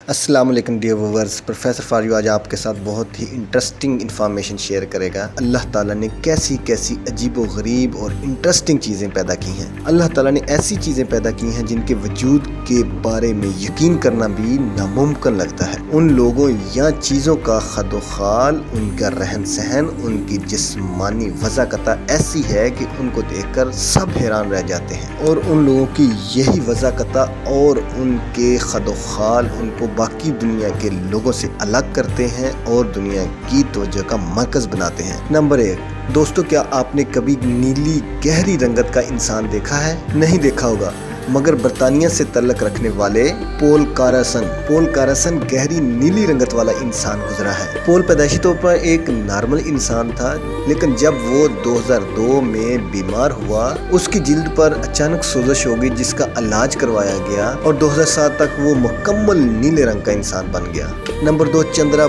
السلام علیکم dear viewers, professor فاریو آج آپ کے ساتھ بہت ہی انٹرسٹنگ انفارمیشن شیئر کرے گا۔ اللہ تعالیٰ نے کیسی عجیب و غریب اور انٹرسٹنگ چیزیں پیدا کی ہیں۔ اللہ تعالیٰ نے ایسی چیزیں پیدا کی ہیں جن کے وجود کے بارے میں یقین کرنا بھی ناممکن لگتا ہے۔ ان لوگوں یا چیزوں کا خد و خال، ان کا رہن سہن، ان کی جسمانی وضاقتہ ایسی ہے کہ ان کو دیکھ کر سب حیران رہ جاتے ہیں، اور ان لوگوں کی یہی وضاقتہ اور ان کے خد و خال ان کو باقی دنیا کے لوگوں سے الگ کرتے ہیں اور دنیا کی توجہ کا مرکز بناتے ہیں۔ نمبر 1، دوستو، کیا آپ نے کبھی نیلی گہری رنگت کا انسان دیکھا ہے؟ نہیں دیکھا ہوگا، مگر برطانیہ سے تعلق رکھنے والے پول کارسن گہری نیلی رنگت والا انسان گزرا ہے۔ پول پیدائشی طور پر ایک نارمل انسان تھا، لیکن جب وہ 2002 میں بیمار ہوا، اس کی جلد پر اچانک سوزش ہو گئی جس کا علاج کروایا گیا، اور 2007 تک وہ مکمل نیلے رنگ کا انسان بن گیا۔ نمبر 2، چندرا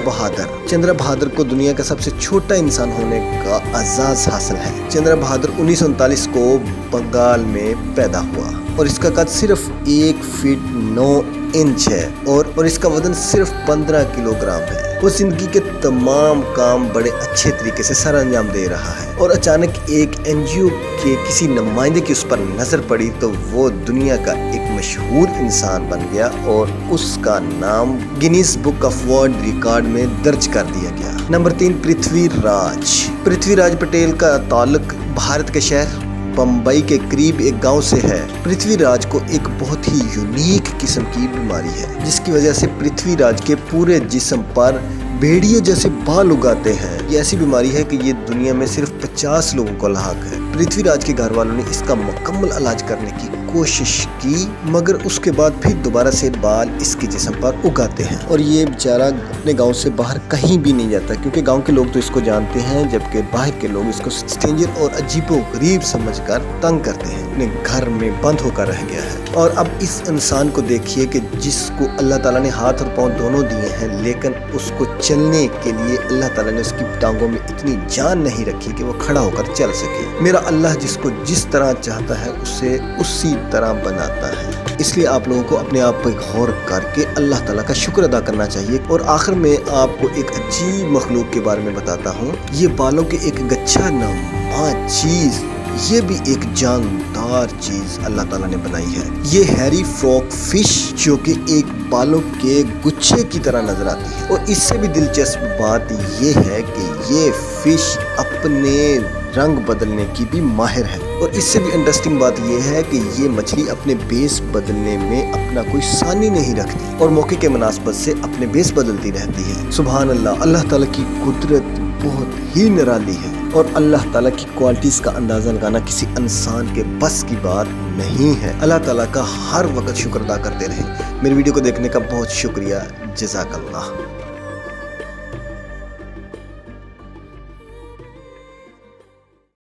بہادر کو دنیا کا سب سے چھوٹا انسان ہونے کا اعزاز حاصل ہے۔ چندرا بہادر 1939 کو بنگال میں پیدا ہوا، اور اس کا قد صرف 1 فٹ 9 انچ ہے، اور اس کا وزن صرف 15 کلو گرام ہے۔ وہ زندگی کے تمام کام بڑے اچھے طریقے سے سر انجام دے رہا ہے، اور اچانک ایک NGO کے کسی نمائندے کی اس پر نظر پڑی تو وہ دنیا کا ایک مشہور انسان بن گیا، اور اس کا نام Guinness book of world record میں درج کر دیا گیا۔ نمبر 3، پرتھوی راج پٹیل کا تعلق بھارت کے شہر بمبئی کے قریب ایک گاؤں سے ہے۔ پرتھوی راج کو ایک بہت ہی یونیک قسم کی بیماری ہے، جس کی وجہ سے پرتھوی راج کے پورے جسم پر بھیڑیوں جیسے بال اگاتے ہیں۔ یہ ایسی بیماری ہے کہ یہ دنیا میں صرف 50 لوگوں کو لاحق ہے۔ پرتھوی راج کے گھر والوں نے اس کا مکمل علاج کرنے کی کوشش کی، مگر اس کے بعد پھر دوبارہ سے بال اس کے جسم پر اگاتے ہیں، اور یہ بیچارہ اپنے گاؤں سے باہر کہیں بھی نہیں جاتا، کیونکہ گاؤں کے لوگ تو اس کو جانتے ہیں، جبکہ باہر کے لوگ اس کو اسٹرینجر اور عجیب و غریب سمجھ کر تنگ کرتے ہیں۔ اپنے گھر میں بند ہو کر رہ گیا ہے، اور اب اس انسان کو دیکھیے کہ جس کو اللہ تعالیٰ نے ہاتھ اور پاؤں دونوں دیے ہیں، لیکن اس کو چلنے کے لیے اللہ تعالیٰ نے اس کی ٹانگوں میں اتنی جان نہیں رکھی کہ وہ کھڑا ہو کر چل سکے۔ میرا اللہ جس کو جس طرح چاہتا ہے اسے اسی طرح بناتا ہے، اس لیے آپ لوگوں کو اپنے آپ پر غور کر کے اللہ تعالیٰ کا شکر ادا کرنا چاہیے۔ اور آخر میں آپ کو ایک عجیب مخلوق کے بارے میں بتاتا ہوں۔ یہ بالوں کے ایک گچھا نما چیز، یہ بھی ایک جاندار چیز اللہ تعالیٰ نے بنائی ہے۔ یہ ہیری فراگ فش، جو کہ ایک بالوں کے گچھے کی طرح نظر آتی ہے، اور اس سے بھی دلچسپ بات یہ ہے کہ یہ فش اپنے رنگ بدلنے کی بھی ماہر ہے، اور اس سے بھی انٹرسٹنگ بات یہ ہے کہ یہ مچھلی اپنے بیس بدلنے میں اپنا کوئی ثانی نہیں رکھتی، اور موقع کے مناسبت سے اپنے بیس بدلتی رہتی ہے۔ سبحان اللہ، اللہ تعالیٰ کی قدرت بہت ہی نرالی ہے، اور اللہ تعالیٰ کی کوالٹیز کا اندازہ لگانا کسی انسان کے بس کی بات نہیں ہے۔ اللہ تعالیٰ کا ہر وقت شکر ادا کرتے رہیں۔ میری ویڈیو کو دیکھنے کا بہت شکریہ، جزاک اللہ۔